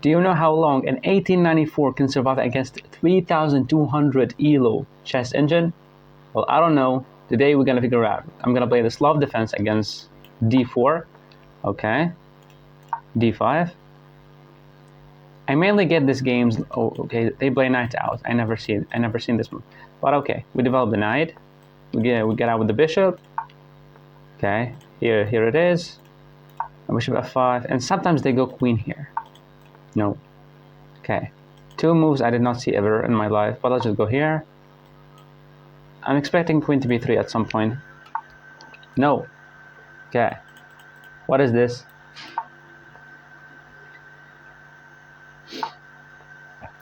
Do you know how long an 1894 can survive against 3200 ELO chess engine? Well, I don't know. Today we're gonna figure out. I'm gonna play the Slav defense against d4. Okay. d5. I mainly get these games. Oh, okay. They play knight out. I never seen this move. But okay, we develop the knight. We get out with the bishop. Okay. Here it is. Bishop f5, and sometimes they go queen here. No. Okay. Two moves I did not see ever in my life, but let's just go here. I'm expecting queen to b3 at some point. No. Okay. What is this?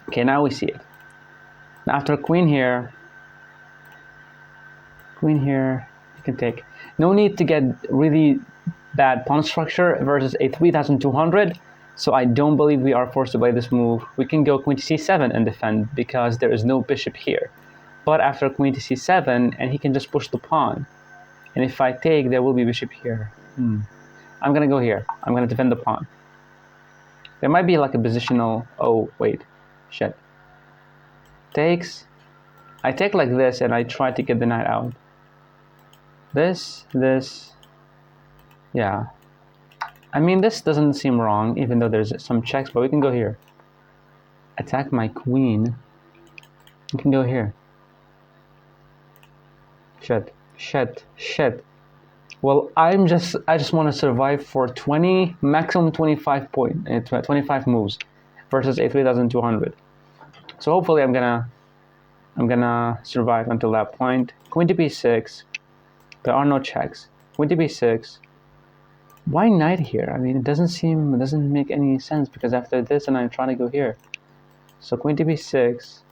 Okay, now we see it. After queen here, you can take. No need to get really bad pawn structure versus a 3200. So I don't believe we are forced to play this move. We can go queen to c7 and defend because there is no bishop here. But after queen to c7, and he can just push the pawn. And if I take, there will be bishop here. I'm gonna go here. I'm gonna defend the pawn. There might be like a positional. Oh wait, shit. Takes. I take like this, and I try to get the knight out. This. Yeah. I mean, this doesn't seem wrong, even though there's some checks, but we can go here. Attack my queen. We can go here. Shit. Well, I just want to survive for 20, maximum 25 moves versus a 3200. So hopefully I'm gonna survive until that point. Queen to b6. There are no checks. Queen to b6. Why knight here? I mean, it doesn't make any sense because after this, and I'm trying to go here. So queen to b6.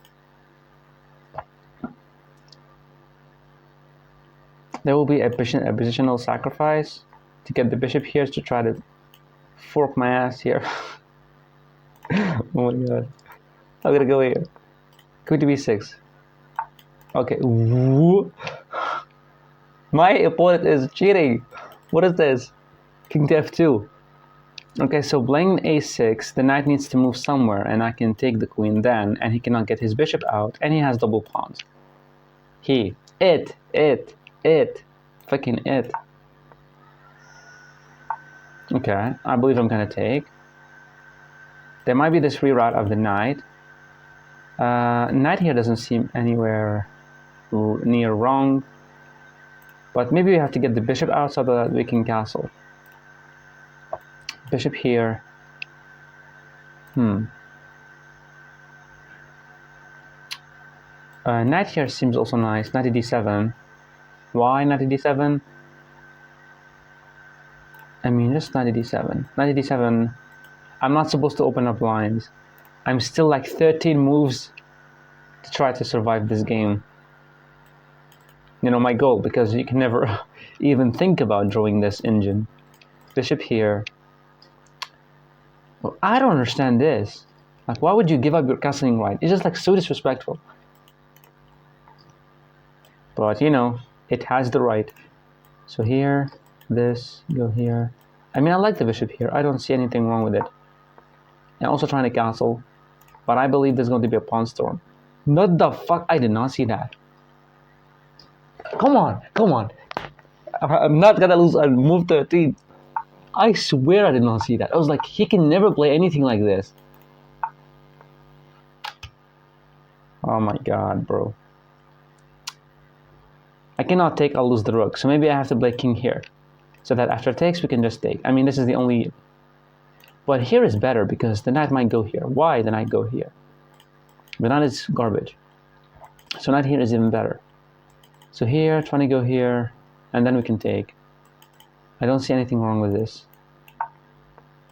There will be a positional sacrifice to get the bishop here to try to fork my ass here. Oh my god. I'm gonna go here. Queen to b6. Okay. My opponent is cheating. What is this? King to f2. Okay, so playing a6, the knight needs to move somewhere, and I can take the queen then, and he cannot get his bishop out, and he has double pawns. Fucking it. Okay, I believe I'm gonna take. There might be this reroute of the knight. Knight here doesn't seem anywhere near wrong, but maybe we have to get the bishop out so that we can castle. Bishop here. Knight here seems also nice. Knight to d7. Why knight to d7? I mean, just knight to d7. Knight to d7. I'm not supposed to open up lines. I'm still like 13 moves to try to survive this game. You know, my goal, because you can never even think about drawing this engine. Bishop here. Well, I don't understand this. Like, why would you give up your castling right? It's just like so disrespectful. But you know, it has the right. So here, this, go here. I mean, I like the bishop here. I don't see anything wrong with it. And also trying to castle. But I believe there's going to be a pawn storm. What the fuck? I did not see that. Come on. I'm not gonna lose on move 13. I swear I did not see that. I was like, he can never play anything like this. Oh my god, bro. I cannot take, I'll lose the rook. So maybe I have to play king here. So that after takes, we can just take. I mean, this is the only... But here is better because the knight might go here. Why the knight go here? The knight is garbage. So knight here is even better. So here, trying to go here, and then we can take. I don't see anything wrong with this.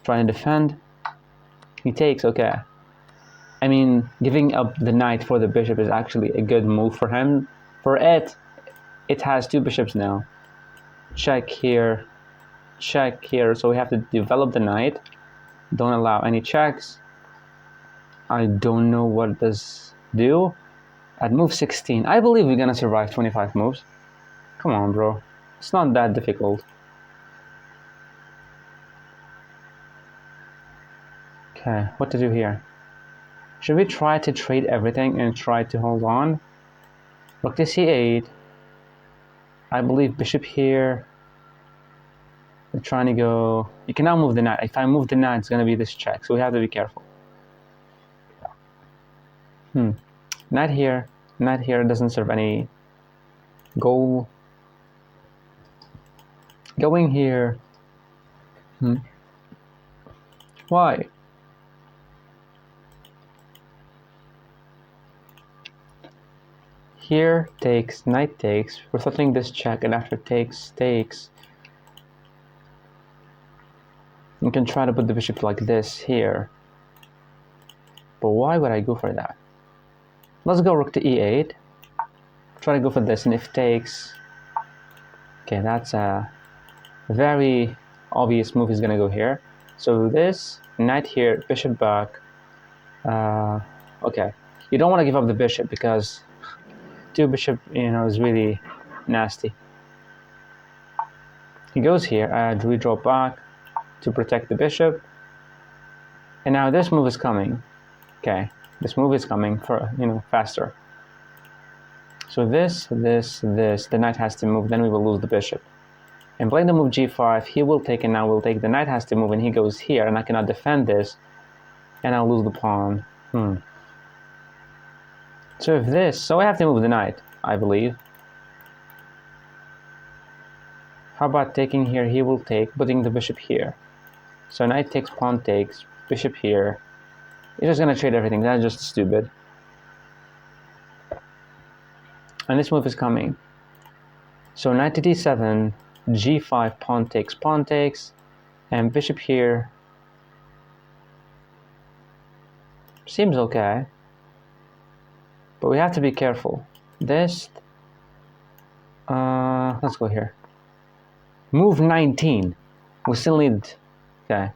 Trying to defend. He takes, okay. I mean, giving up the knight for the bishop is actually a good move for him. For it has two bishops now. Check here, so we have to develop the knight. Don't allow any checks. I don't know what this do. At move 16, I believe we're gonna survive 25 moves. Come on, bro. It's not that difficult. Okay, what to do here? Should we try to trade everything and try to hold on? Rook to c8. I believe bishop here. We're trying to go... You can now move the knight. If I move the knight, it's going to be this check, so we have to be careful. Knight here. Knight here doesn't serve any goal. Going here. Why? Here takes, knight takes. We're threatening this check, and after takes, takes. You can try to put the bishop like this here. But why would I go for that? Let's go rook to e8. Try to go for this, and if takes... Okay, that's a very obvious move. He's going to go here. So this, knight here, bishop back. Okay. You don't want to give up the bishop because 2 bishop, is really nasty. He goes here. We draw back to protect the bishop. And now this move is coming. Okay. This move is coming for, faster. So this, the knight has to move, then we will lose the bishop. And playing the move g5, he will take, and now we'll take. The knight has to move, and he goes here, and I cannot defend this, and I'll lose the pawn. So if this, so I have to move the knight, I believe. How about taking here? He will take, putting the bishop here. So knight takes, pawn takes, bishop here. He's just gonna trade everything. That's just stupid. And this move is coming. So knight to d7, g5, pawn takes, and bishop here. Seems okay. But we have to be careful. This, let's go here. Move 19. We still need, okay.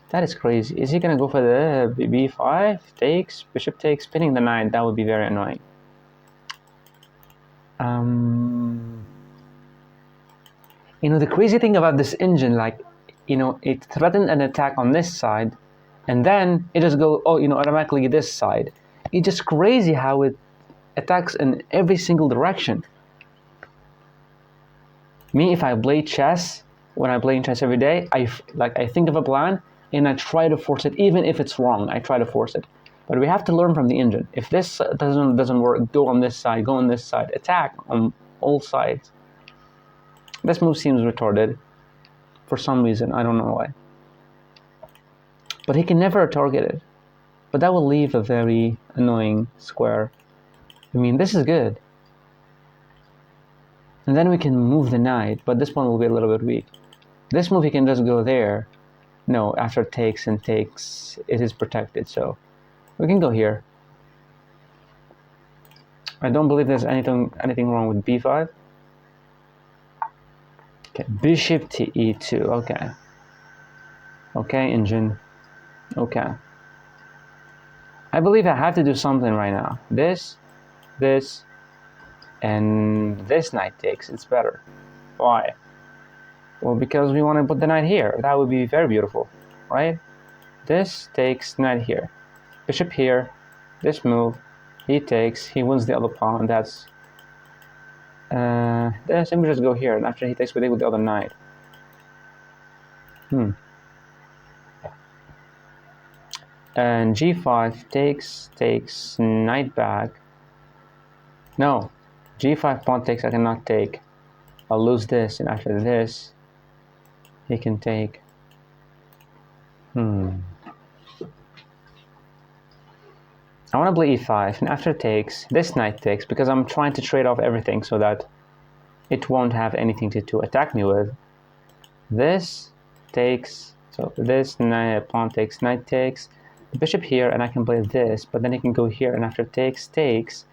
That is crazy. Is he gonna go for the b5? Takes, bishop takes, spinning the knight. That would be very annoying. The crazy thing about this engine, it threatened an attack on this side, and then it just goes, automatically this side. It's just crazy how it attacks in every single direction. Me, if I play chess, when I play chess every day, I think of a plan and I try to force it, even if it's wrong. I try to force it. But we have to learn from the engine. If this doesn't work, go on this side, go on this side, attack on all sides. This move seems retarded for some reason. I don't know why. But he can never target it. But that will leave a very annoying square. This is good. And then we can move the knight, but this one will be a little bit weak. This move he can just go there. No, after takes and takes, it is protected, so we can go here. I don't believe there's anything wrong with b5. Okay, bishop to e2. Okay. Okay, engine. Okay. I believe I have to do something right now. This, and this knight takes. It's better. Why? Well, because we want to put the knight here. That would be very beautiful, right? This takes, knight here. Bishop here. This move. He takes. He wins the other pawn. That's... this, let me just go here. And after he takes, we take with the other knight. And g5 takes, knight back. No. g5 pawn takes, I cannot take. I'll lose this, and after this, he can take. I want to play e5, and after takes, this knight takes, because I'm trying to trade off everything so that it won't have anything to attack me with. This takes, so this knight, pawn takes, knight takes, the bishop here, and I can play this, but then he can go here, and after takes, takes,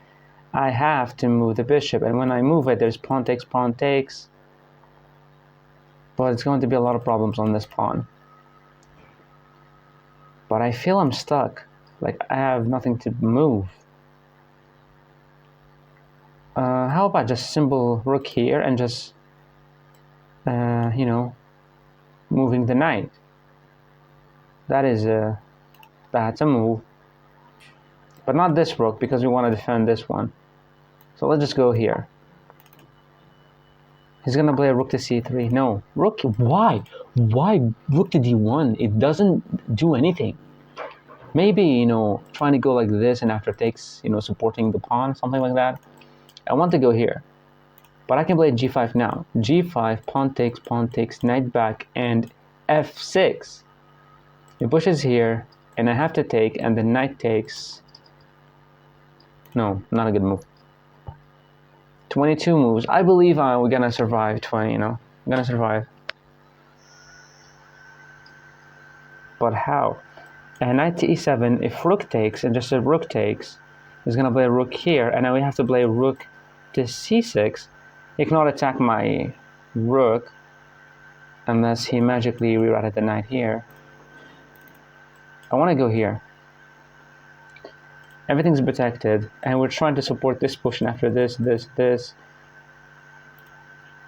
I have to move the bishop, and when I move it, there's pawn takes, but it's going to be a lot of problems on this pawn. But I feel I'm stuck. Like, I have nothing to move. How about just simple rook here and just, moving the knight? That's a move. But not this rook, because we want to defend this one. So let's just go here. He's gonna play rook to c3. No, rook. Why? Why rook to d1? It doesn't do anything. Maybe, you know, trying to go like this and after takes, you know, supporting the pawn, something like that. I want to go here, but I can play g5 now. g5, pawn takes, knight back, and f6. It pushes here, and I have to take, and the knight takes. No, not a good move. 22 moves. I believe we're gonna survive 20, you know. I'm gonna survive. But how? And knight to e7, if rook takes, and just a rook takes, he's gonna play rook here, and now we have to play rook to c6. He cannot attack my rook unless he magically rerouted the knight here. I want to go here. Everything's protected, and we're trying to support this push, and after this.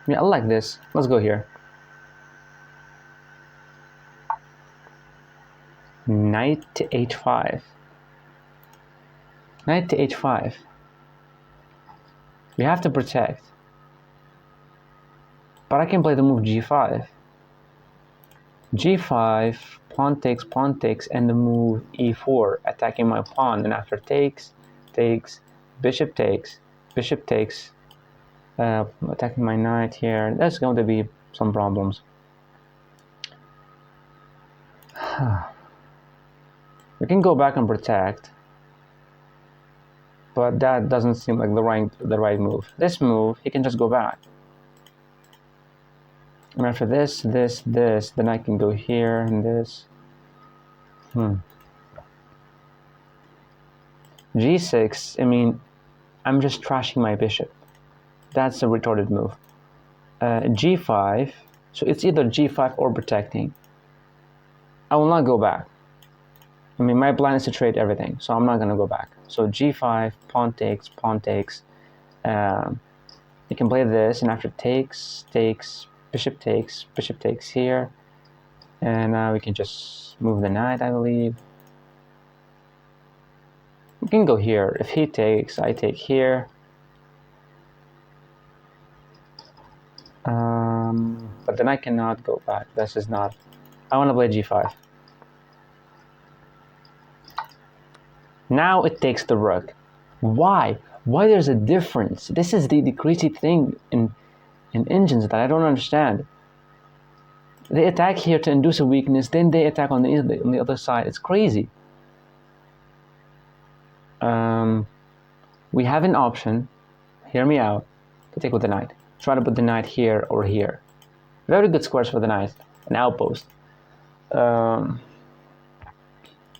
Yeah, I like this. Let's go here. Knight to h5. Knight to h5. We have to protect. But I can play the move g5. g5, pawn takes, and the move e4, attacking my pawn, and after takes, bishop takes, attacking my knight here. There's going to be some problems. We can go back and protect, but that doesn't seem like the right move. This move, he can just go back. And after this, then I can go here and this. G6, I mean, I'm just trashing my bishop. That's a retarded move. G5, so it's either G5 or protecting. I will not go back. I mean, my plan is to trade everything, so I'm not going to go back. So G5, pawn takes. You can play this, and after takes, bishop takes here. And now we can just move the knight, I believe. We can go here. If he takes, I take here. But then I cannot go back. This is not... I want to play G5. Now it takes the rook. Why? Why there's a difference? This is the crazy thing in engines that I don't understand. They attack here to induce a weakness, then they attack on the other side. It's crazy. We have an option, hear me out, to take with the knight. Try to put the knight here or here. Very good squares for the knight, an outpost.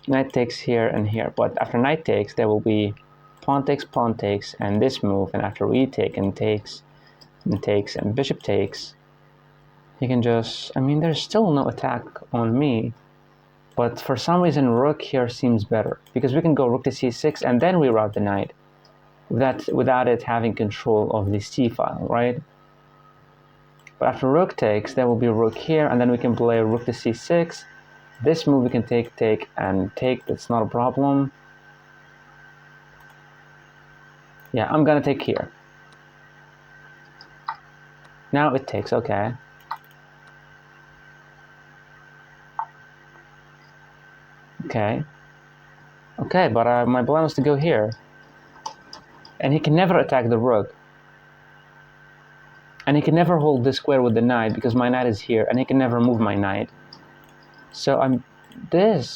Knight takes here and here, but after knight takes, there will be pawn takes, and this move, and after we take and takes, and bishop takes, he can just, I mean, there's still no attack on me, but for some reason rook here seems better, because we can go rook to c6 and then reroute the knight without it having control of the c file, right? But after rook takes, there will be rook here, and then we can play rook to c6. This move we can take, that's not a problem. Yeah, I'm gonna take here. Now it takes, okay. Okay, but my plan was to go here. And he can never attack the rook. And he can never hold this square with the knight, because my knight is here, and he can never move my knight. So this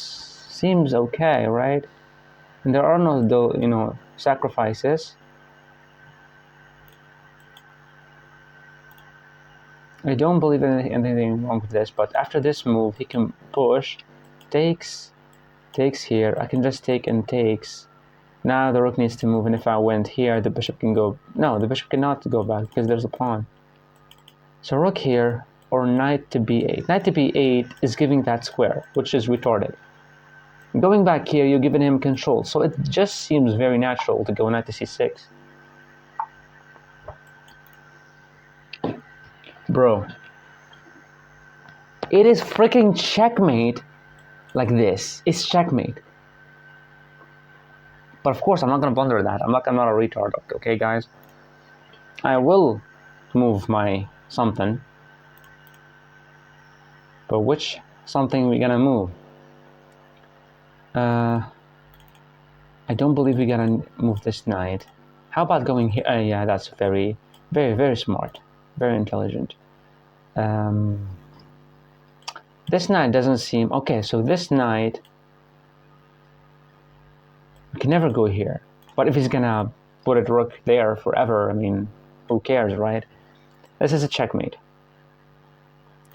seems okay, right? And there are no, you know, sacrifices. I don't believe anything wrong with this, but after this move, he can push, takes here. I can just take and takes. Now the rook needs to move, and if I went here, the bishop can go. No, the bishop cannot go back because there's a pawn. So rook here, or knight to b8. Knight to b8 is giving that square, which is retarded. Going back here, you're giving him control. So it just seems very natural to go knight to c6. Bro, it is freaking checkmate. like this, it's checkmate. But of course, I'm not going to blunder that. I'm not a retard, okay, guys? I will move my something. But which something we gonna move? I don't believe we gotta move this knight. How about going here? Yeah, that's very, very, very smart. Very intelligent. This knight doesn't seem... Okay, so this knight... We can never go here. But if he's gonna put a rook there forever, I mean, who cares, right? This is a checkmate.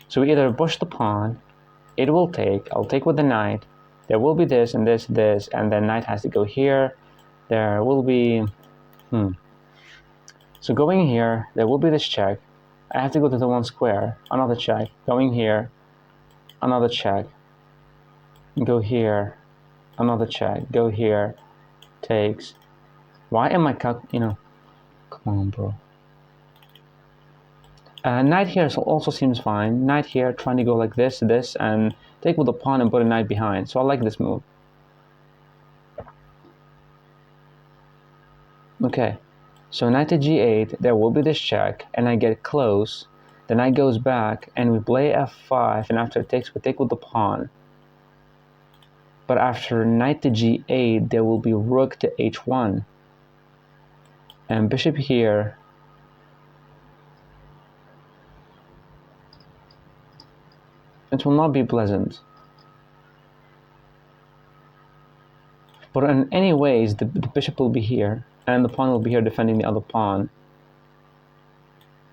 So we either push the pawn, it will take, I'll take with the knight, there will be this and this, this, and then knight has to go here. There will be... So going here, there will be this check. I have to go to the one square, another check. Going here, another check. Go here, another check. Go here, takes. Why am I you know, come on, bro. Knight here also seems fine. Knight here, trying to go like this, this, and take with the pawn and put a knight behind. So I like this move. Okay, so knight to g8, there will be this check, and I get close. The knight goes back, and we play f5, and after it takes, we take with the pawn. But after knight to g8, there will be rook to h1. And bishop here. It will not be pleasant. But in any ways, the bishop will be here, and the pawn will be here defending the other pawn.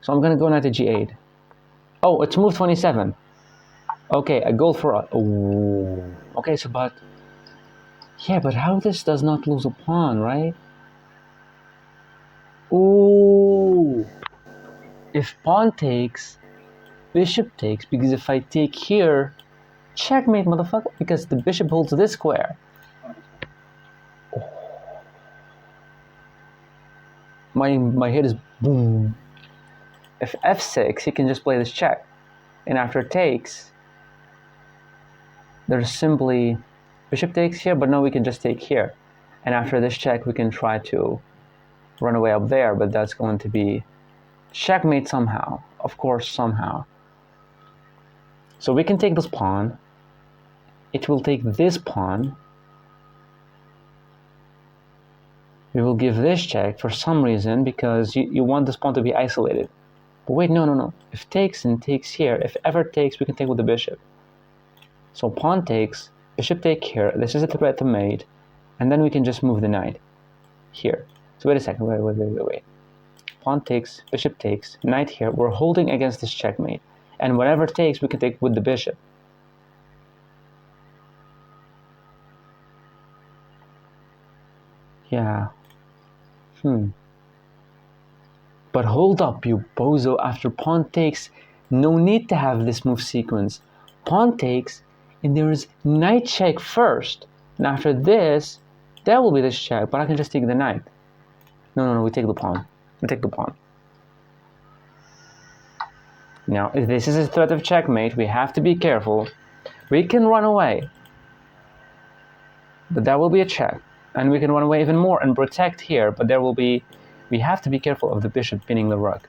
So I'm going to go knight to g8. Oh, it's move 27. Okay, a goal for... Ooh. Okay, so but... Yeah, but how this does not lose a pawn, right? Ooh. If pawn takes... Bishop takes, because if I take here, checkmate, motherfucker, because the bishop holds this square. Oh. My head is boom. If f6, he can just play this check. And after it takes, there's simply bishop takes here, but no, we can just take here. And after this check, we can try to run away up there, but that's going to be checkmate somehow. Of course, somehow. So we can take this pawn. It will take this pawn. We will give this check for some reason, because you want this pawn to be isolated. But wait, no. If takes and takes here, if ever takes, we can take with the bishop. So pawn takes, bishop take here. This is a threat to mate. And then we can just move the knight here. So wait a second, wait. Pawn takes, bishop takes, knight here. We're holding against this checkmate. And whatever it takes, we can take with the bishop. Yeah. But hold up, you bozo. After pawn takes, no need to have this move sequence. Pawn takes, and there is knight check first. And after this, there will be this check, but I can just take the knight. No, we take the pawn. We take the pawn. Now, if this is a threat of checkmate, we have to be careful. We can run away, but that will be a check. And we can run away even more and protect here, but there will be... We have to be careful of the bishop pinning the rook.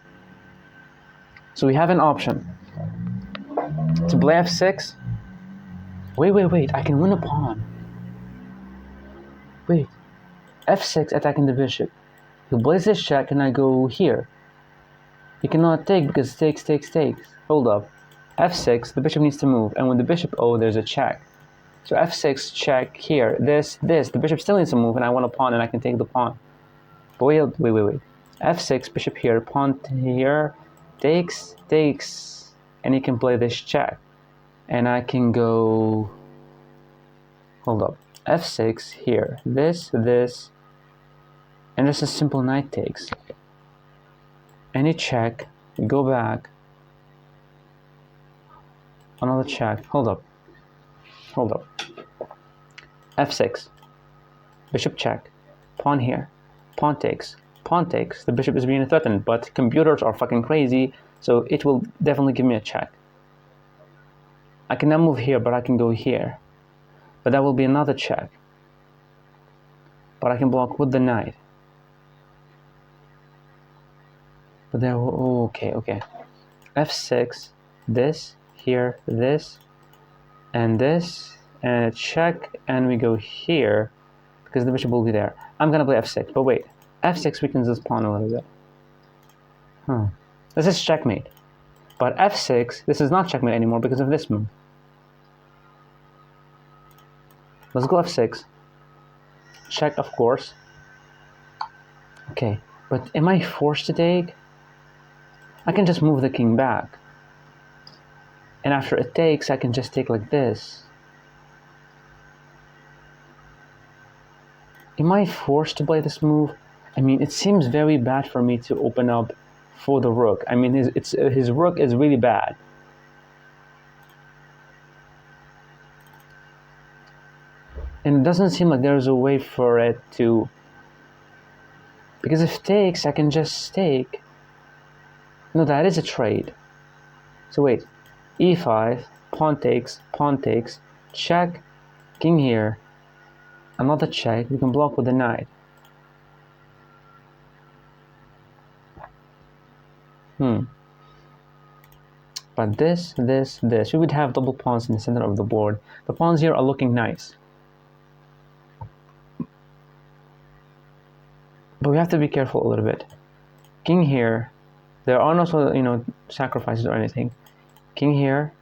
So we have an option. To play f6. Wait, I can win a pawn. Wait. f6 attacking the bishop. He plays this check and I go here. He cannot take because takes. Hold up. f6, the bishop needs to move. And when the bishop... Oh, there's a check. So f6, check here. This. The bishop still needs to move, and I want a pawn, and I can take the pawn. But wait. f6, bishop here, pawn here. Takes. And he can play this check. And I can go... Hold up. f6 here. This. And just a simple knight takes. Any check, go back. Another check. Hold up. f6. Bishop check. Pawn here. Pawn takes. The bishop is being threatened, but computers are fucking crazy, so it will definitely give me a check. I can now move here, but I can go here. But that will be another check. But I can block with the knight. But there, oh, okay. f6, this, here, this, and a check, and we go here, because the bishop will be there. I'm gonna play f6, but wait. f6 weakens this pawn a little bit. This is checkmate. But f6, this is not checkmate anymore because of this move. Let's go f6. Check, of course. Okay, but am I forced to take? I can just move the king back. And after it takes, I can just take like this. Am I forced to play this move? I mean, it seems very bad for me to open up for the rook. I mean, his rook is really bad. And it doesn't seem like there's a way for it to... Because if takes, I can just take. No, that is a trade. So wait, e5, pawn takes, check, king here, another check, we can block with the knight. But this, we would have double pawns in the center of the board. The pawns here are looking nice. But we have to be careful a little bit. King here, there are no sacrifices or anything. King here,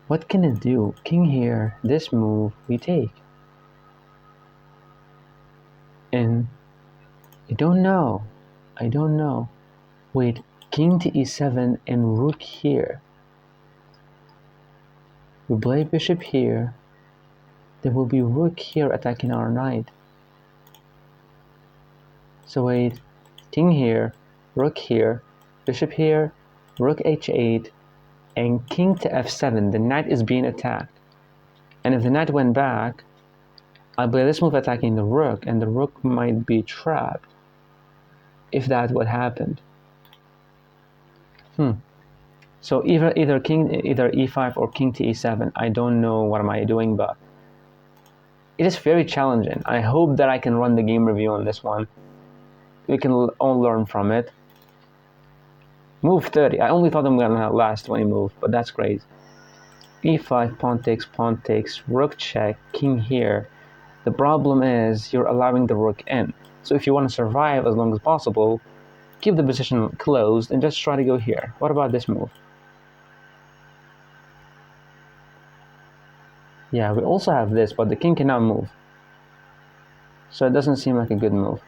what can it do? King here, this move, we take. And I don't know. Wait, king to e7 and rook here. We play bishop here. There will be rook here attacking our knight. So wait, king here, rook here, bishop here, rook h8, and king to f7. The knight is being attacked. And if the knight went back, I play this move attacking the rook, and the rook might be trapped. If that would happen. So either e5 or king to e7. I don't know what am I doing, but it is very challenging. I hope that I can run the game review on this one. We can all learn from it. Move 30. I only thought I'm gonna last 20 moves, but that's great. e5, pawn takes, rook check, king here. The problem is you're allowing the rook in. So if you want to survive as long as possible, keep the position closed and just try to go here. What about this move? Yeah, we also have this, but the king cannot move. So it doesn't seem like a good move.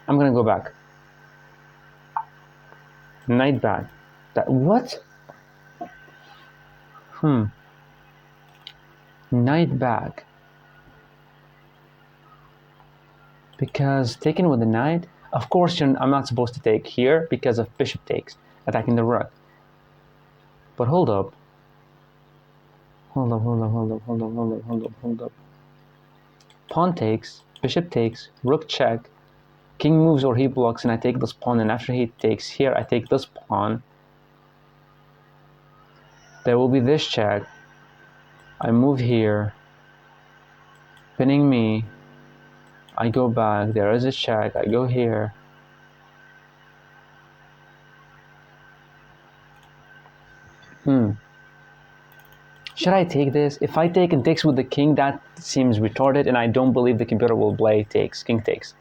I'm gonna go back. Knight back. What? Knight back. Because taking with the knight, of course I'm not supposed to take here because of bishop takes, attacking the rook. But hold up. Hold up. Pawn takes, bishop takes, rook check, king moves or he blocks, and I take this pawn, and after he takes here, I take this pawn. There will be this check. I move here, pinning me. I go back, there is a check, I go here. Should I take this? If I take and takes with the king, that seems retarded, and I don't believe the computer will play takes, king takes.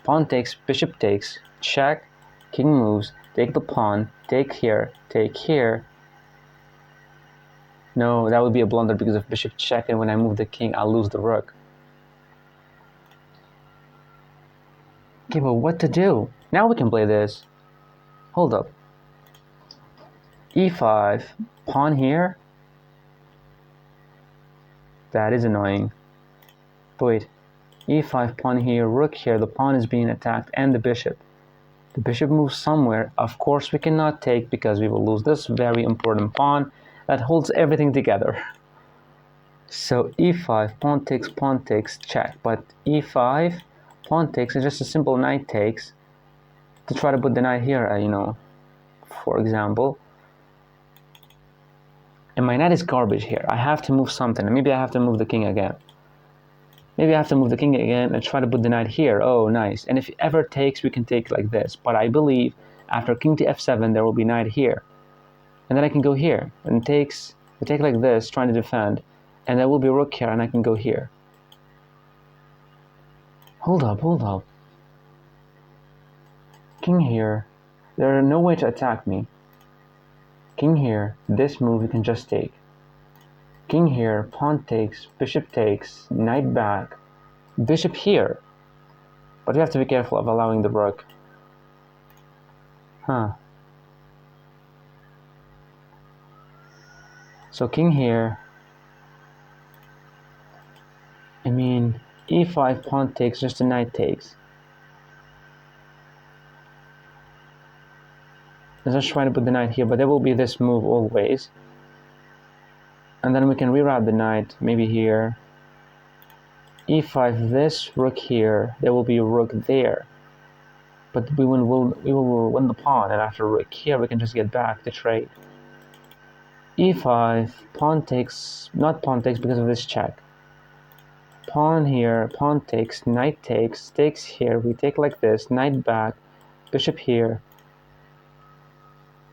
Pawn takes, bishop takes, check, king moves, take the pawn, take here, take here. No, that would be a blunder because of bishop check, and when I move the king, I'll lose the rook. Okay, but what to do? Now we can play this. Hold up. e5, pawn here. That is annoying. But wait, e5, pawn here, rook here. The pawn is being attacked, and the bishop. The bishop moves somewhere. Of course, we cannot take because we will lose this very important pawn that holds everything together. So e5, pawn takes, check. But e5, pawn takes is just a simple knight takes to try to put the knight here, for example. And my knight is garbage here. I have to move something. Maybe I have to move the king again. Maybe I have to move the king again and try to put the knight here. Oh, nice. And if it ever takes, we can take like this. But I believe after king to f7, there will be knight here. And then I can go here. And we take like this, trying to defend. And there will be rook here, and I can go here. Hold up. King here. There are no way to attack me. King here. This move we can just take. King here, pawn takes, bishop takes, knight back, bishop here. But we have to be careful of allowing the rook. So king here. I mean, e5, pawn takes, just a knight takes. Let's just try to put the knight here, but there will be this move always. And then we can reroute the knight, maybe here. e5, this, rook here. There will be a rook there. But we will win the pawn, and after rook here, we can just get back to trade. e5, pawn takes, not pawn takes because of this check. Pawn here, pawn takes, knight takes here. We take like this, knight back, bishop here.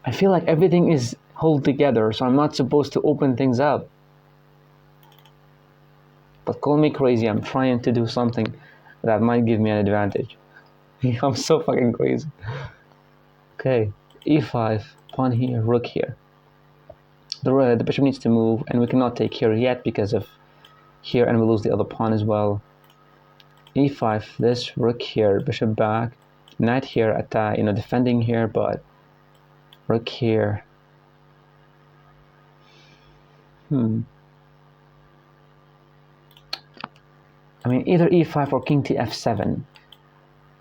I feel like everything is held together, so I'm not supposed to open things up. But call me crazy, I'm trying to do something that might give me an advantage. I'm so fucking crazy. Okay, e5, pawn here, rook here. The bishop needs to move, and we cannot take here yet because of here, and we lose the other pawn as well. e5, this, rook here, bishop back, knight here, attack, defending here, but rook here. I mean, either e5 or king to f7.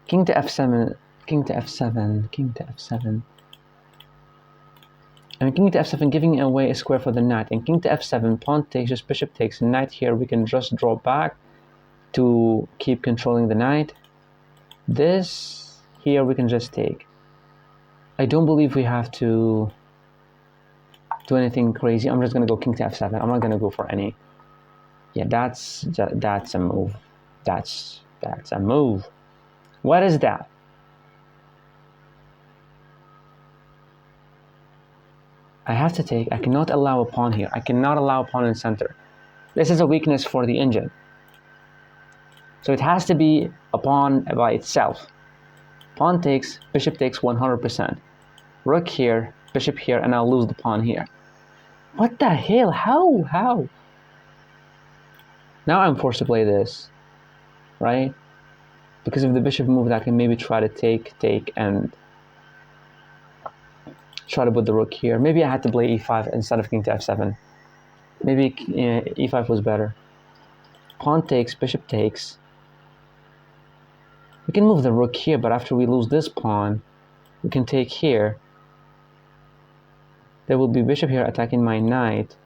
King to f7, king to f7, king to f7. I mean, king to f7, giving away a square for the knight. And king to f7, pawn takes, just bishop takes, knight here. We can just draw back to keep controlling the knight. This here we can just take. I don't believe we have to do anything crazy. I'm just gonna go king to f7. I'm not gonna go for any. Yeah, that's a move. That's a move. What is that? I have to take. I cannot allow a pawn here. I cannot allow a pawn in center. This is a weakness for the engine. So it has to be a pawn by itself. Pawn takes, bishop takes 100%. Rook here, bishop here, and I'll lose the pawn here. What the hell? How? Now I'm forced to play this, right? Because of the bishop move, I can maybe try to take, and try to put the rook here. Maybe I had to play e5 instead of king to f7. Maybe e5 was better. Pawn takes, bishop takes. We can move the rook here, but after we lose this pawn, we can take here. There will be bishop here attacking my knight.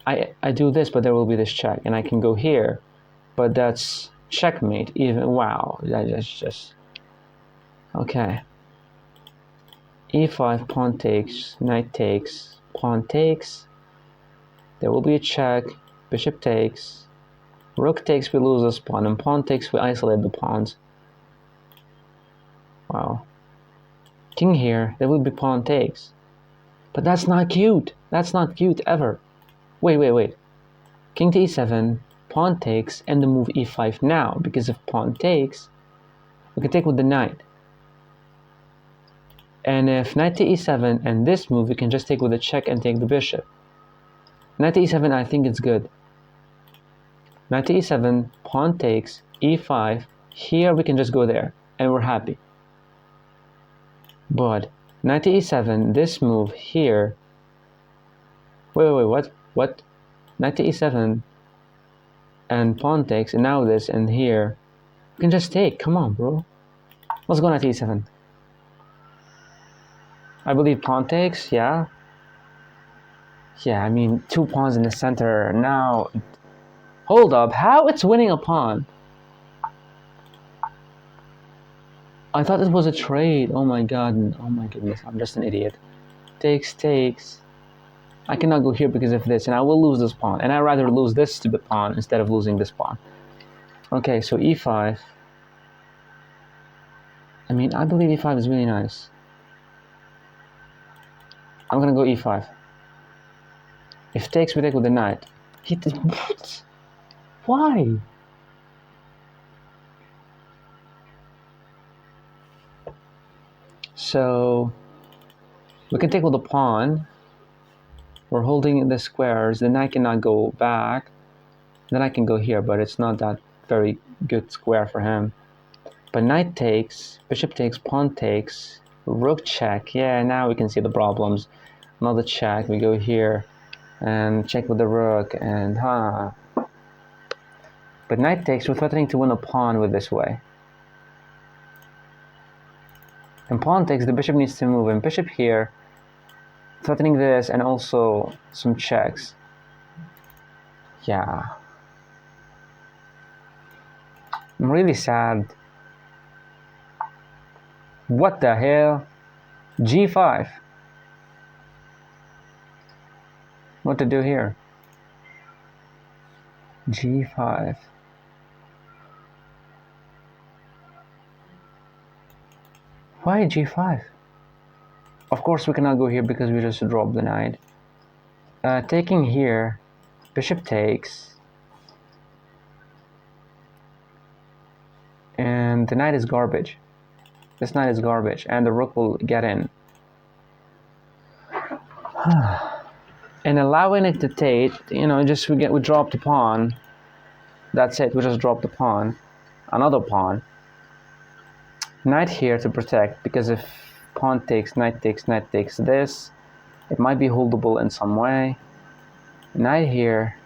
I do this, but there will be this check, and I can go here, but that's checkmate. Even wow, that's just okay. e5, pawn takes, knight takes, pawn takes. There will be a check. Bishop takes. Rook takes, we lose this pawn, and pawn takes, we isolate the pawns. Wow. King here, there will be pawn takes. But that's not cute. That's not cute ever. Wait. King to e7, pawn takes, and the move e5 now. Because if pawn takes, we can take with the knight. And if knight to e7 and this move, we can just take with a check and take the bishop. Knight to e7, I think it's good. Knight to e7, pawn takes, e5. Here we can just go there, and we're happy. But knight to e7, this move here. Wait, what? Knight to e7, and pawn takes, and now this, and here. We can just take. Come on, bro. Let's go knight to e7. I believe pawn takes, yeah. Yeah, I mean, 2 pawns in the center. Now, hold up. How it's winning a pawn? I thought this was a trade. Oh my god. Oh my goodness. I'm just an idiot. Takes. I cannot go here because of this, and I will lose this pawn. And I'd rather lose this stupid pawn instead of losing this pawn. Okay, so e5. I mean, I believe e5 is really nice. I'm gonna go e5. If takes, we take with the knight. What? Why? So we can take with the pawn. We're holding the squares. The knight cannot go back. Then I can go here, but it's not that very good square for him. But knight takes, bishop takes, pawn takes, rook check. Yeah, now we can see the problems. Another check. We go here and check with the rook, and But knight takes, we're threatening to win a pawn with this way. And pawn takes, the bishop needs to move, and bishop here, threatening this, and also some checks. Yeah. I'm really sad. What the hell? G5. What to do here? G5. Why G5? Of course we cannot go here because we just dropped the knight. Taking here, bishop takes. And the knight is garbage. This knight is garbage, and the rook will get in. And allowing it to take, you know, just we drop the pawn. That's it, we just drop the pawn. Another pawn. Knight here to protect, because if pawn takes, knight takes, knight takes this, it might be holdable in some way. Knight here,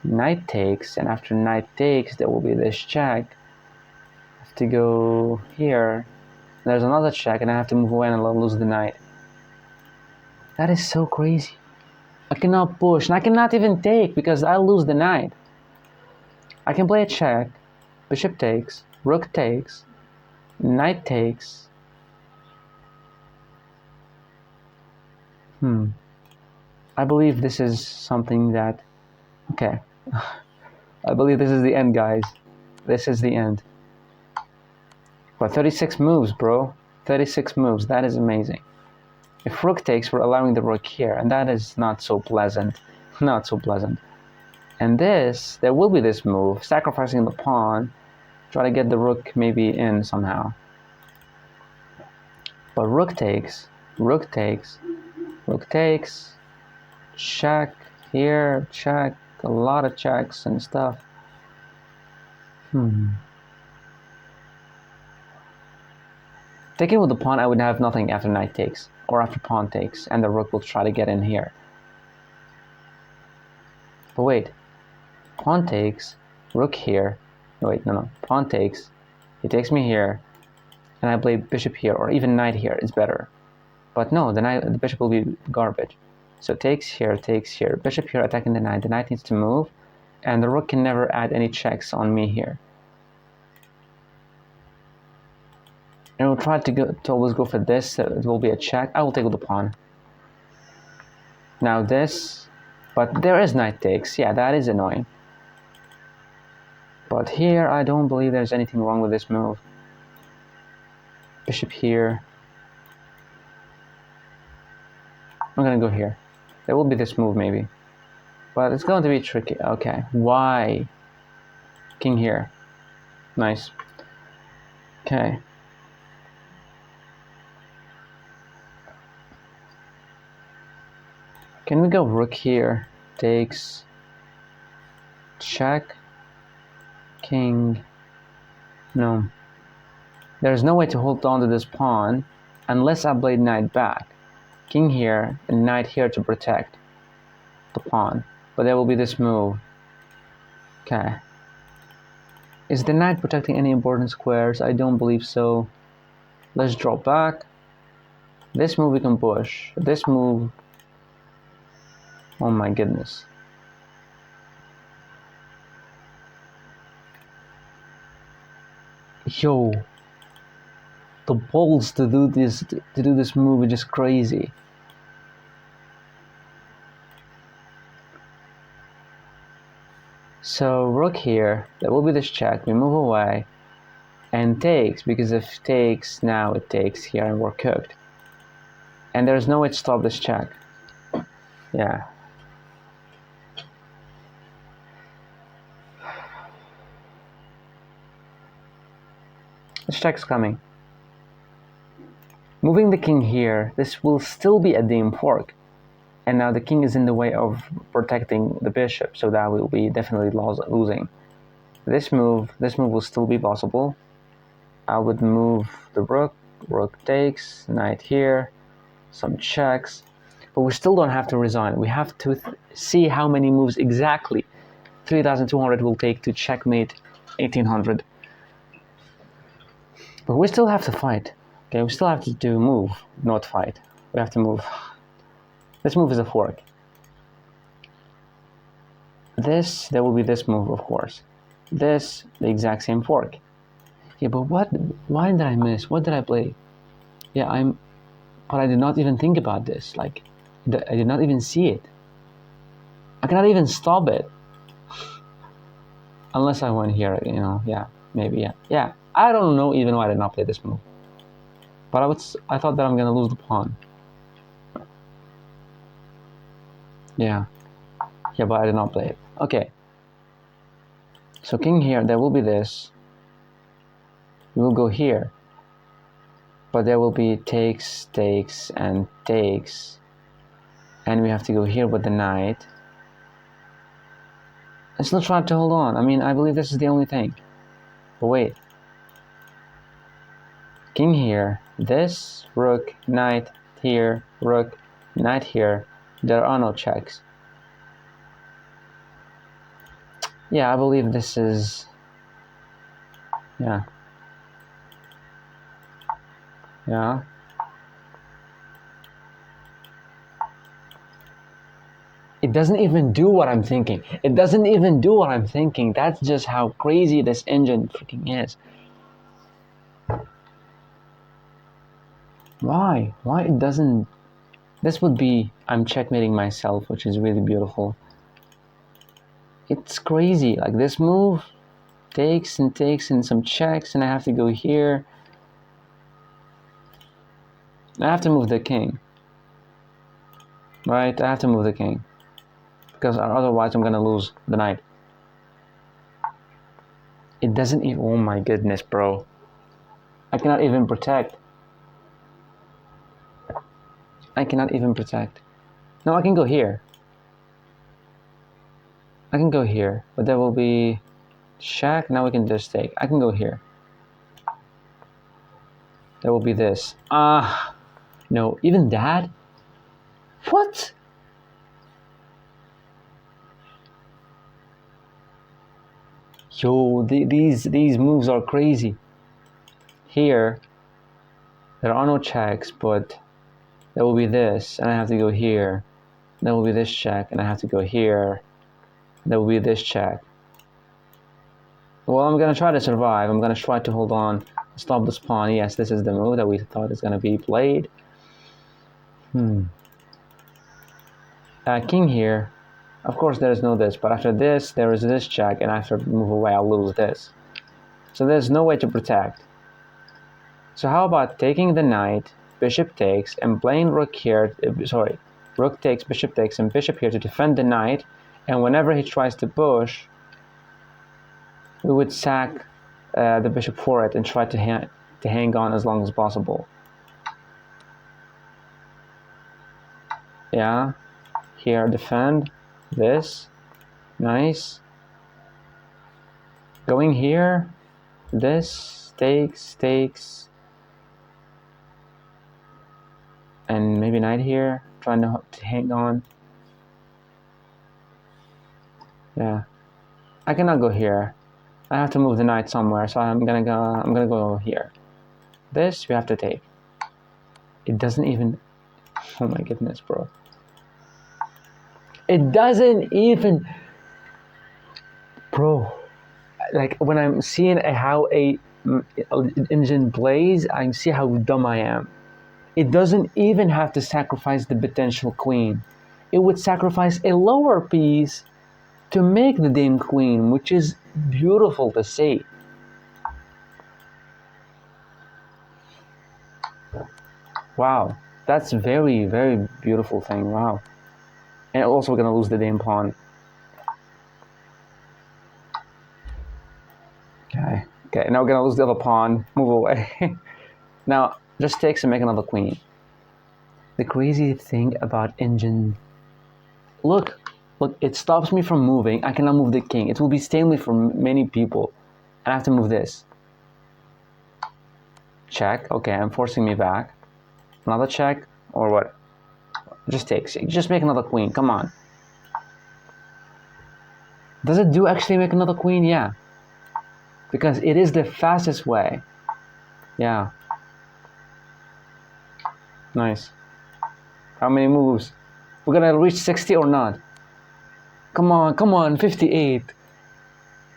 knight takes, and after knight takes, there will be this check. I have to go here. There's another check, and I have to move away and I'll lose the knight. That is so crazy. I cannot push, and I cannot even take because I'll lose the knight. I can play a check, bishop takes, rook takes, knight takes. I believe this is something that... Okay. I believe this is the end, guys. This is the end. But 36 moves, bro. 36 moves. That is amazing. If rook takes, we're allowing the rook here, and that is not so pleasant. Not so pleasant. And this, there will be this move, sacrificing the pawn, try to get the rook maybe in somehow. But rook takes, rook takes, rook takes, check here, check, a lot of checks and stuff. Taking with the pawn, I would have nothing after knight takes, or after pawn takes, and the rook will try to get in here. But wait, pawn takes, rook here, no, pawn takes, he takes me here, and I play bishop here, or even knight here is better. But no, the bishop will be garbage. So takes here, bishop here attacking the knight needs to move, and the rook can never add any checks on me here. And we'll try to always go for this, so it will be a check. I will take with the pawn. Now this, but there is knight takes, yeah, that is annoying. But here, I don't believe there's anything wrong with this move. Bishop here. I'm gonna go here. There will be this move maybe. But it's going to be tricky. Okay, why? King here. Nice. Okay. Can we go rook here? Takes. Check. King. No. There's no way to hold on to this pawn unless I play knight back. King here and knight here to protect the pawn. But there will be this move. Okay. Is the knight protecting any important squares? I don't believe so. Let's drop back. This move we can push. This move... Oh my goodness. Yo. The balls to do this move is just crazy. So rook here, that will be this check, we move away, and takes, because if takes, now it takes here and we're cooked. And there's no way to stop this check. Yeah. This check's coming. Moving the king here, this will still be a dame fork. And now the king is in the way of protecting the bishop, so that will be definitely losing. This move will still be possible. I would move the rook, rook takes, knight here, some checks. But we still don't have to resign. We have to see how many moves exactly 3,200 will take to checkmate 1,800. But we still have to fight. Okay, we still have to move, not fight. We have to move. This move is a fork. This, there will be this move, of course. This, the exact same fork. Yeah, but why did I miss? What did I play? Yeah, but I did not even think about this. Like, I did not even see it. I cannot even stop it. Unless I went here, you know, yeah, maybe, yeah. Yeah, I don't know even why I did not play this move. But I thought that I'm gonna lose the pawn. Yeah, but I did not play it. Okay. So king here, there will be this. We will go here. But there will be takes, takes, and takes. And we have to go here with the knight. And still try to hold on. I mean, I believe this is the only thing. But wait. King here. This, rook, knight here, rook, knight here. There are no checks. Yeah, I believe this is... Yeah. Yeah. It doesn't even do what I'm thinking. It doesn't even do what I'm thinking. That's just how crazy this engine freaking is. Why? Why it doesn't... This would be... I'm checkmating myself, which is really beautiful. It's crazy. Like this move takes and some checks, and I have to go here. I have to move the king. Right? I have to move the king. Because otherwise I'm gonna lose the knight. It doesn't even... Oh my goodness, bro. I cannot even protect. I cannot even protect. No, I can go here. I can go here, but there will be check. Now we can just take. I can go here. There will be this. No, even that? What? Yo, these moves are crazy. Here, there are no checks, but there will be this, and I have to go here. There will be this check, and I have to go here. There will be this check. Well, I'm gonna try to survive. I'm gonna try to hold on, stop this pawn. Yes, this is the move that we thought is gonna be played. King here. Of course, there is no this, but after this, there is this check, and after move away, I'll lose this. So there's no way to protect. So how about taking the knight, bishop takes, and playing rook here, rook takes, bishop takes, and bishop here to defend the knight, and whenever he tries to push, we would sack the bishop for it and try to hang on as long as possible. Yeah, here defend, this, nice. Going here, this, takes, and maybe knight here, trying to hang on. Yeah, I cannot go here. I have to move the knight somewhere, so I'm gonna go here. This we have to take. It doesn't even... Oh my goodness, bro. It doesn't even... Bro, like when I'm seeing how a engine plays, I see how dumb I am. It doesn't even have to sacrifice the potential queen. It would sacrifice a lower piece to make the dame queen, which is beautiful to see. Wow, that's very, very beautiful thing. Wow. And also we're gonna lose the dame pawn. Okay, now we're gonna lose the other pawn. Move away. Now, just takes and make another queen. The crazy thing about engine... Look, it stops me from moving. I cannot move the king. It will be stalemate for many people. And I have to move this. Check. Okay, I'm forcing me back. Another check, or what? Just takes. Just make another queen. Come on. Does it do actually make another queen? Yeah. Because it is the fastest way. Yeah. Nice. How many moves? We're gonna reach 60 or not? Come on, 58.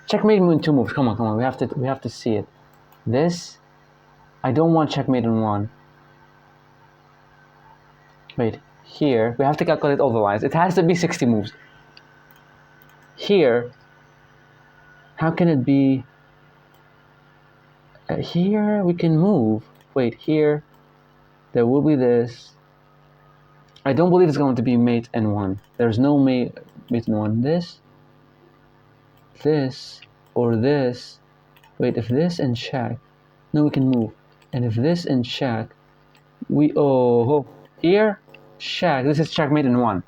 Checkmate in 2 moves. Come on. We have to see it. This, I don't want checkmate in 1. Wait, here we have to calculate all the lines. It has to be 60 moves. Here, how can it be? Here we can move. Wait, here there will be this. I don't believe it's going to be mate and 1. There's no mate and 1. This, or this. Wait, if this and check, no, we can move. And if this and check, here, check. This is checkmate in 1.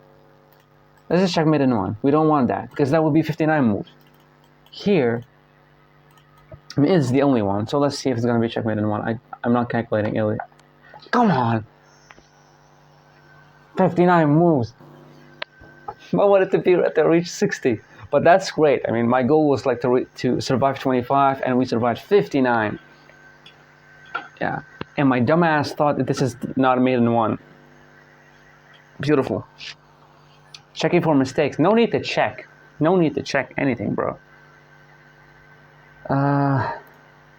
This is checkmate in 1. We don't want that because that would be 59 moves. Here, I mean, it's the only one. So let's see if it's gonna be checkmate in 1. I'm not calculating it. Come on. 59 moves. I wanted to reach 60, but that's great. I mean, my goal was like to survive 25, and we survived 59. Yeah, and my dumbass thought that this is not a mate in 1. Beautiful. Checking for mistakes. No need to check. No need to check anything, bro.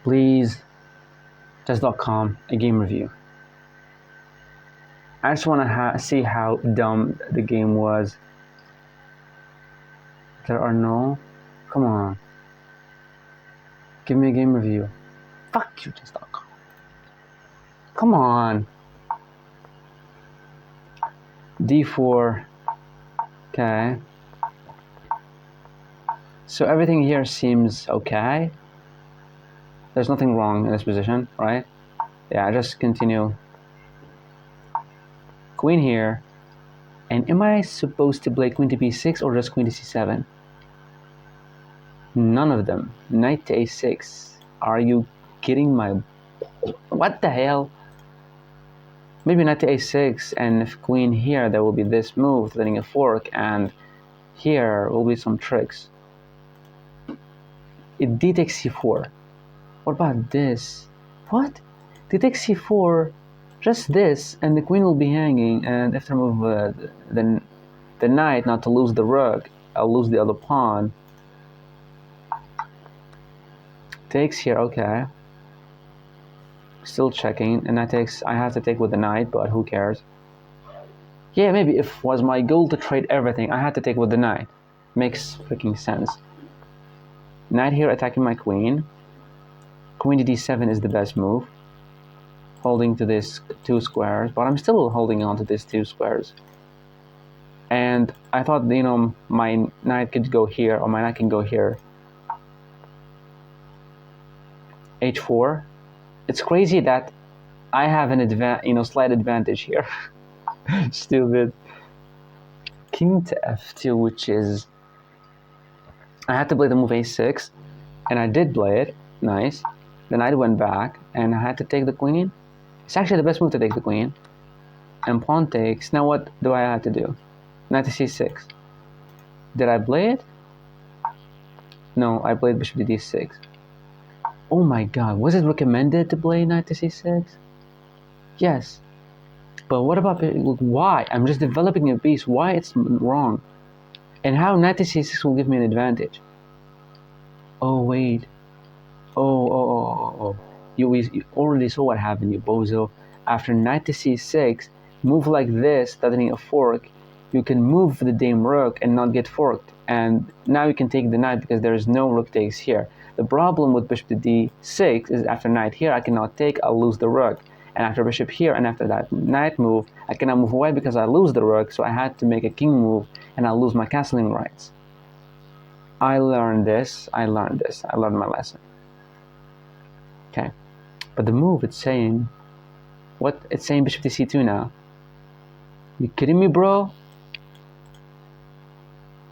Please, chess.com, a game review. I just want to see how dumb the game was. There are no... Come on. Give me a game review. Fuck you, chess.com. Come on. D4. Okay. So everything here seems okay. There's nothing wrong in this position, right? Yeah, just continue. Queen here. And am I supposed to play queen to b6 or just queen to c7? None of them. Knight to a6. Are you kidding my... What the hell? Maybe knight to a6, and if queen here, there will be this move, letting a fork, and here will be some tricks. It d takes c4. What about this? What? D takes c4, just this, and the queen will be hanging, and if I move the knight, not to lose the rook, I'll lose the other pawn. Takes here, okay. Still checking, and I have to take with the knight, but who cares? Yeah, maybe if was my goal to trade everything, I had to take with the knight. Makes freaking sense. Knight here attacking my queen. Queen to d7 is the best move. Holding to this 2 squares, but I'm still holding on to these 2 squares. And I thought, you know, my knight could go here, or my knight can go here. H4. It's crazy that I have an slight advantage here. Stupid. King to f2, which is... I had to play the move a6, and I did play it. Nice. The knight went back, and I had to take the queen. It's actually the best move to take the queen. And pawn takes. Now what do I have to do? Knight to c6. Did I play it? No, I played bishop to d6. Oh my god, was it recommended to play knight to c6? Yes. But what about why? I'm just developing a piece. Why it's wrong? And how knight to c6 will give me an advantage? Oh wait. Oh. You already saw what happened, you bozo. After knight to c6, move like this, threatening a fork, you can move the dame rook and not get forked. and now you can take the knight because there is no rook takes here. The problem with bishop to d6 is after knight here I cannot take, I'll lose the rook. And after bishop here and after that knight move, I cannot move away because I lose the rook, so I had to make a king move and I'll lose my castling rights. I learned my lesson. Okay, but the move, it's saying, what? It's saying bishop to c2 now. You kidding me, bro?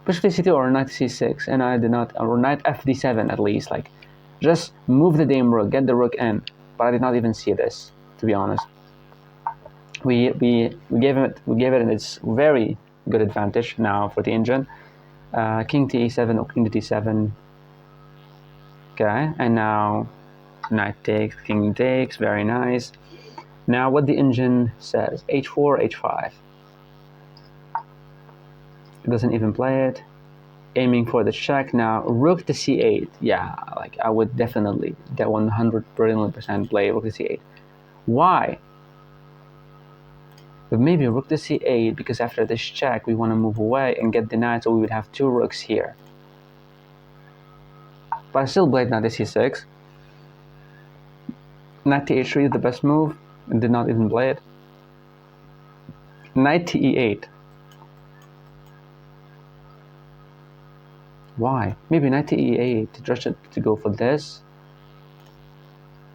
Bishop to c2 or knight to c6, and I did not, or knight fd7 at least, like, just move the damn rook, get the rook in. But I did not even see this, to be honest. We gave it its very good advantage now for the engine. King to e7 or king to d7. Okay, and now knight takes, king takes, very nice. Now what the engine says, h4, h5. It doesn't even play it. Aiming for the check now. Rook to c8. Yeah, like I would definitely, that 100% play rook to c8. Why? But maybe rook to c8 because after this check we want to move away and get the knight, so we would have two rooks here. But I still played knight to c6. Knight to h3 is the best move. I did not even play it. Knight to e8. Why? Maybe knight to e8 just to go for this.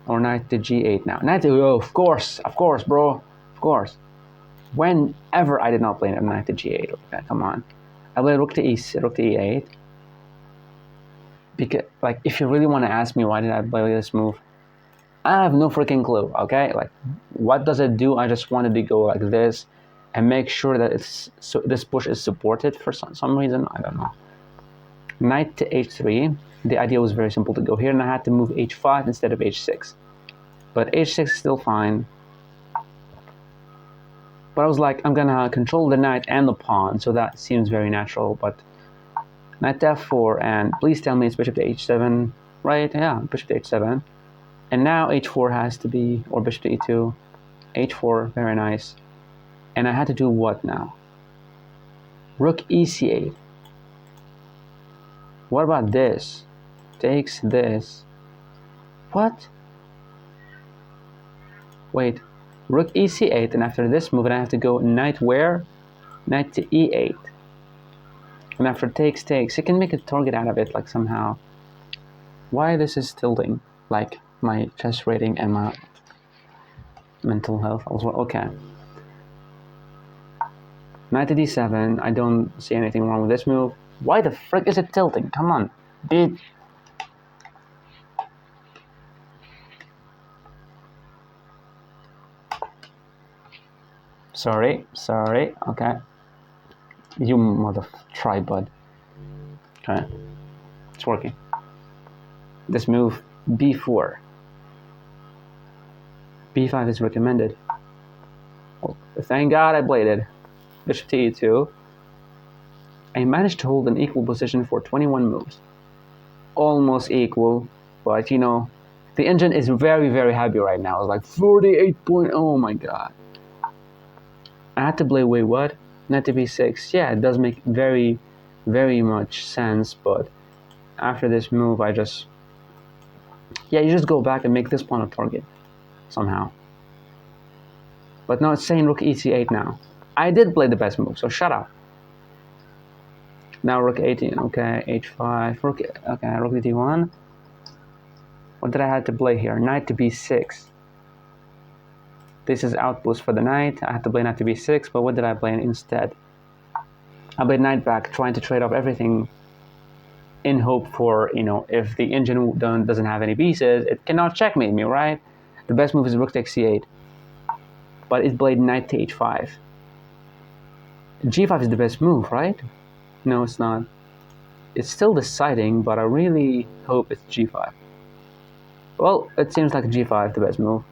Or knight to g8 now. Knight to, oh, of course, bro. Of course. Whenever I did not play knight to g8. Okay, come on. I played rook to e8. Because, like, if you really want to ask me why did I play this move, I have no freaking clue, okay? Like, what does it do? I just wanted to go like this and make sure that this push is supported for some reason. I don't know. Knight to h3. The idea was very simple to go here, and I had to move h5 instead of h6. But h6 is still fine. But I was like, I'm gonna control the knight and the pawn, so that seems very natural. But knight to f4, and please tell me it's bishop to h7, right? Yeah, bishop to h7. And now h4 has to be, or bishop to e2, h4, very nice. And I had to do what now? Rook ec8. What about this? Takes this. What? Wait, rook ec8, and after this move, I have to go knight where? Knight to e8. And after takes, it can make a target out of it, like somehow. Why this is tilting? Like my chess rating and my mental health also. Okay. Knight to d7. I don't see anything wrong with this move. Why the frick is it tilting? Come on, dude. Sorry. Okay. You mother tripod. Okay. It's working. This move, b4. b5 is recommended. Well, thank God I played it. Bishop to e2. I managed to hold an equal position for 21 moves. Almost equal, but you know, the engine is very, very happy right now. It's like 48 point, oh my God. I had to play, wait, what? Knight to b6. Yeah, it does make very, very much sense, but after this move, you just go back and make this pawn a target, somehow. But no, it's saying rook ec8 now. I did play the best move, so shut up. Now rook 18, okay, h5, rook to d1. What did I have to play here? Knight to b6. This is outpost for the knight. I had to play knight to b6, but what did I play instead? I played knight back, trying to trade off everything in hope for, you know, if the engine doesn't have any pieces, it cannot checkmate me, right? The best move is rook takes c8. But it played knight to h5. g5 is the best move, right? No, it's not. It's still deciding, but I really hope it's g5. Well, it seems like g5 the best move.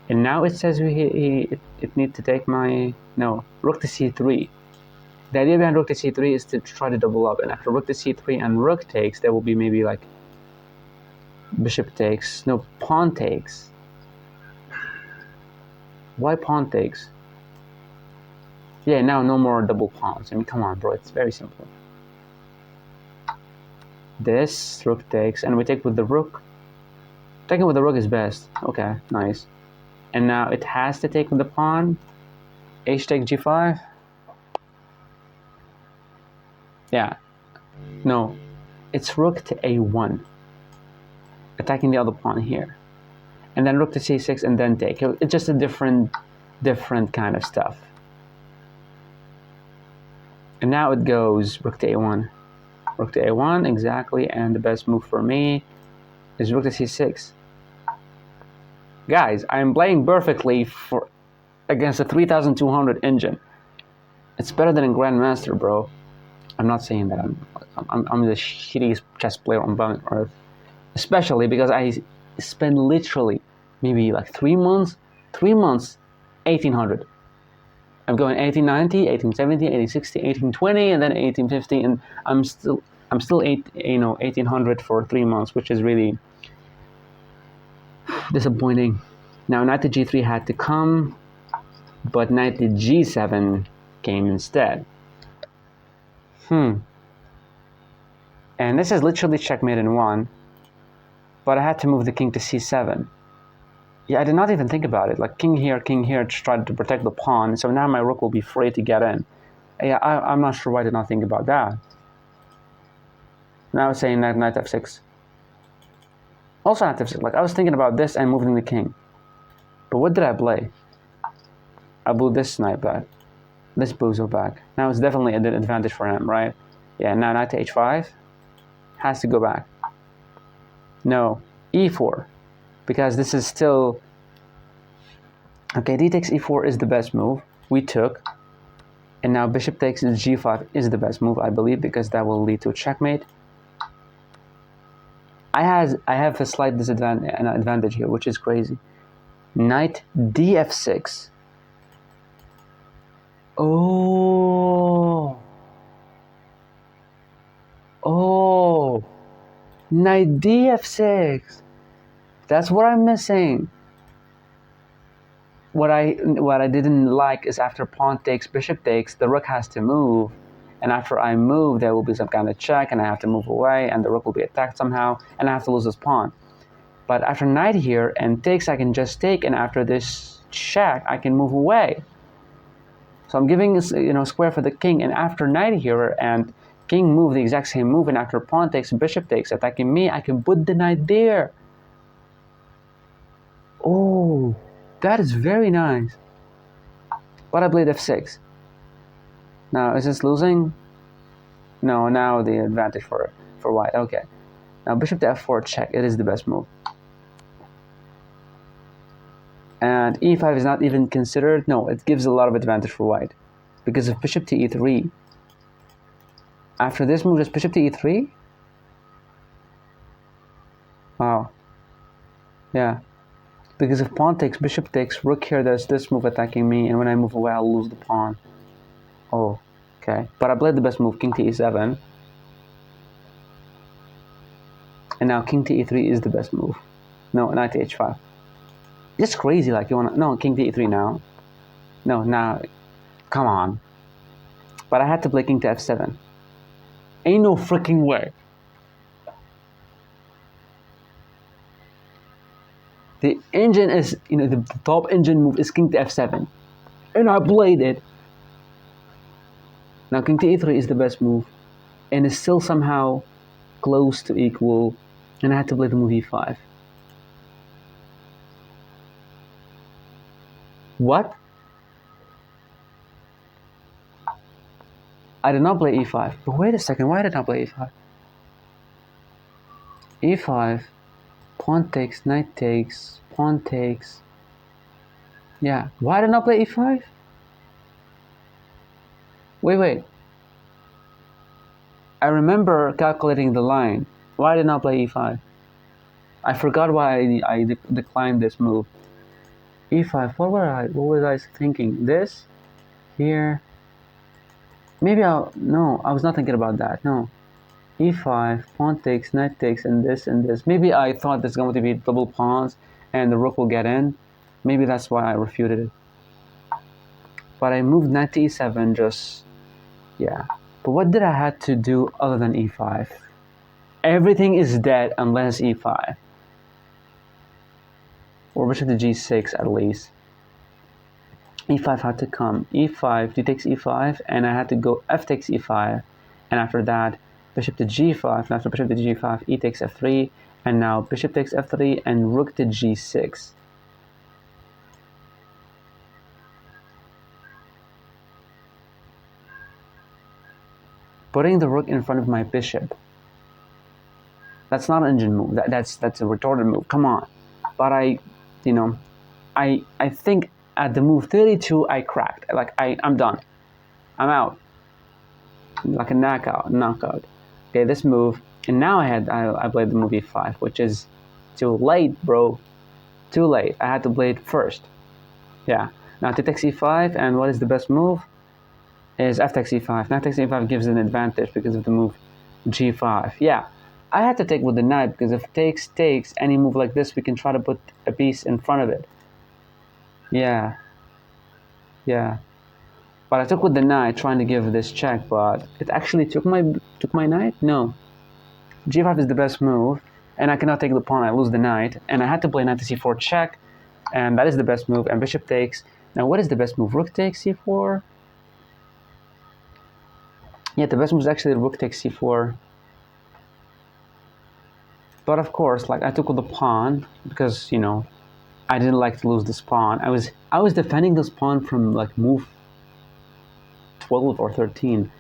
And now it says it needs to take my... No, rook to c3. The idea behind rook to c3 is to try to double up. And after rook to c3 and rook takes, there will be maybe like bishop takes. No, pawn takes. Why pawn takes? Yeah, now no more double pawns. I mean, come on, bro. It's very simple. this, rook takes, and we take with the rook. Taking with the rook is best. Okay, nice. And now it has to take with the pawn. H takes g5. Yeah. No. It's rook to a1. Attacking the other pawn here. And then rook to c6 and then take. It's just a different kind of stuff. And now it goes rook to a1. Rook to a1, exactly. And the best move for me is rook to c6. Guys, I'm playing perfectly against a 3200 engine. It's better than a Grandmaster, bro. I'm not saying that I'm the shittiest chess player on planet Earth. Especially because I spent literally maybe like 3 months, 1800. I'm going 1890, 1870, 1860, 1820, and then 1850, and I'm still 1800 for 3 months, which is really disappointing. Now knight to g3 had to come, but knight to g7 came instead. And this is literally checkmate in 1, but I had to move the king to c7. Yeah, I did not even think about it. Like king here to try to protect the pawn, so now my rook will be free to get in. Yeah, I'm not sure why I did not think about that. Now it's saying knight f6. Also knight f6. Like I was thinking about this and moving the king. But what did I play? I blew this knight back. This bozo back. Now it's definitely an advantage for him, right? Yeah, now knight to h5 has to go back. No, e4, because this is still... Okay, d takes e4 is the best move. We took. And now bishop takes g5 is the best move, I believe, because that will lead to a checkmate. I have a slight advantage here, which is crazy. Knight df6. Oh, knight df6. That's what I'm missing. What I didn't like is after pawn takes, bishop takes, the rook has to move, and after I move, there will be some kind of check, and I have to move away, and the rook will be attacked somehow, and I have to lose this pawn. But after knight here and takes, I can just take, and after this check, I can move away. So I'm giving square for the king, and after knight here and king move the exact same move, and after pawn takes, bishop takes, attacking me, I can put the knight there. Oh, that is very nice. But I played f6. Now, is this losing? No, now the advantage for white. Okay. Now bishop to f4 check. It is the best move. And e5 is not even considered. No, it gives a lot of advantage for white. Because of bishop to e3. After this move, just bishop to e3? Wow. Yeah. Because if pawn takes, bishop takes, rook here, there's this move attacking me, and when I move away, I'll lose the pawn. Oh, okay. But I played the best move, king to e7. And now king to e3 is the best move. No, knight to h5. It's crazy, like you wanna... No, king to e3 now. No, now... Come on. But I had to play king to f7. Ain't no freaking way. The engine is, the top engine move is king to f7. And I played it. Now king to e3 is the best move. And it's still somehow close to equal. And I had to play the move e5. What? I did not play e5. But wait a second, why did I not play e5? e5, pawn takes, knight takes, pawn takes. Yeah, why did I not play e5? Wait. I remember calculating the line. Why did I not play e5? I forgot why I declined this move. e5, what was I thinking? This? Here? Maybe no, I was not thinking about that, no. e5, pawn takes, knight takes, and this and this. Maybe I thought there's going to be double pawns and the rook will get in. Maybe that's why I refuted it. But I moved knight to e7 just... Yeah. But what did I have to do other than e5? Everything is dead unless e5. Or bishop to g6 at least. e5 had to come. e5, d takes e5, and I had to go f takes e5. And after that, bishop to g5, and after bishop to g5, e takes f3, and now bishop takes f3 and rook to g6. Putting the rook in front of my bishop. That's not an engine move. That's a retarded move. Come on. But I think at the move 32 I cracked. Like I'm done. I'm out. Like a knockout. Okay, this move, and now I played the move e5, which is too late, bro. Too late. I had to play it first. Yeah. Now to takes e5, and what is the best move? Is f takes e5. Now takes e5 gives an advantage because of the move g5. Yeah. I had to take with the knight because if takes any move like this, we can try to put a piece in front of it. Yeah. But I took with the knight, trying to give this check, but it actually took my knight. No. g5 is the best move, and I cannot take the pawn. I lose the knight, and I had to play knight to c4 check, and that is the best move. And bishop takes. Now, what is the best move? Rook takes c4. Yeah, the best move is actually rook takes c4. But of course, like I took with the pawn because I didn't like to lose this pawn. I was defending this pawn from like move 12 or 13.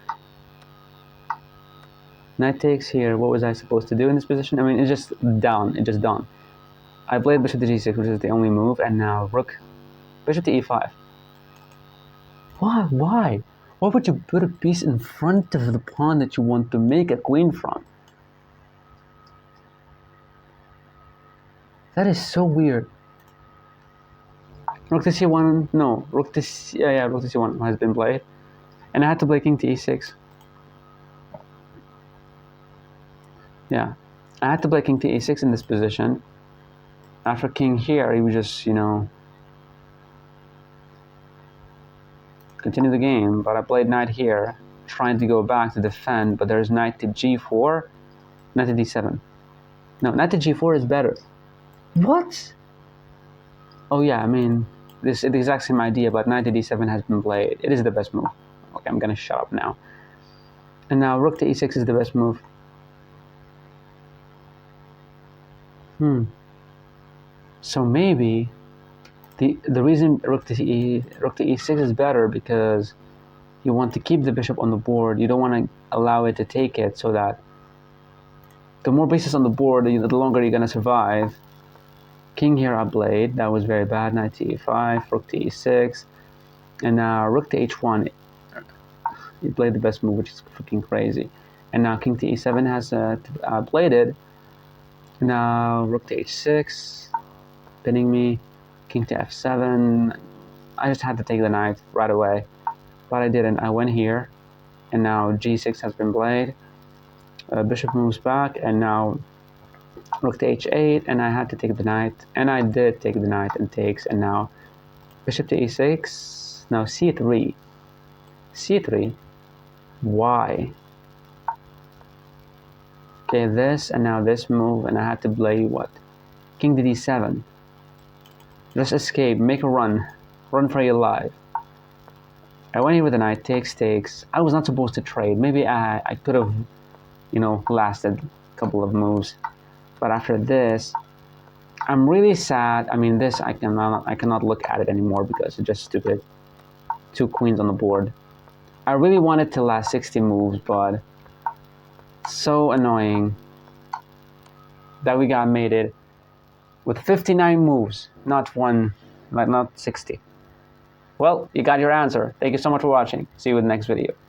Knight takes here. What was I supposed to do in this position? I mean, it's just done. It's just done. I played bishop to g6, which is the only move, and now rook, bishop to e5. Why? Why would you put a piece in front of the pawn that you want to make a queen from? That is so weird. Rook to c1, no. Rook to c1 has been played. And I had to play king to e6. Yeah. I had to play king to e6 in this position. After king here, he would just, continue the game. But I played knight here, trying to go back to defend. But there's knight to g4, knight to d7. No, knight to g4 is better. What? Oh yeah, I mean, this is the exact same idea, but knight to d7 has been played. It is the best move. Okay, I'm gonna shut up now. And now rook to e6 is the best move. So maybe the reason rook to e6 is better because you want to keep the bishop on the board. You don't want to allow it to take it, so that the more pieces on the board, the longer you're gonna survive. King here I played. That was very bad. Knight to e5, rook to e6, and now rook to h1. He played the best move, which is freaking crazy. And now king to e7 has played it. Now rook to h6, pinning me. King to f7. I just had to take the knight right away, but I didn't. I went here, and now g6 has been played. Bishop moves back, and now rook to h8, and I had to take the knight, and I did take the knight and takes, and now bishop to e6. Now c3. Why? Okay, this, and now this move, and I had to play what? King to d7. Just escape, make a run for your life. I went here with a knight, takes. I was not supposed to trade. Maybe I could have, lasted a couple of moves. But after this, I'm really sad. I mean, this I cannot look at it anymore because it's just stupid. 2 queens on the board. I really wanted to last 60 moves, but so annoying that we got mated with 59 moves, not 60. Well, you got your answer. Thank you so much for watching. See you in the next video.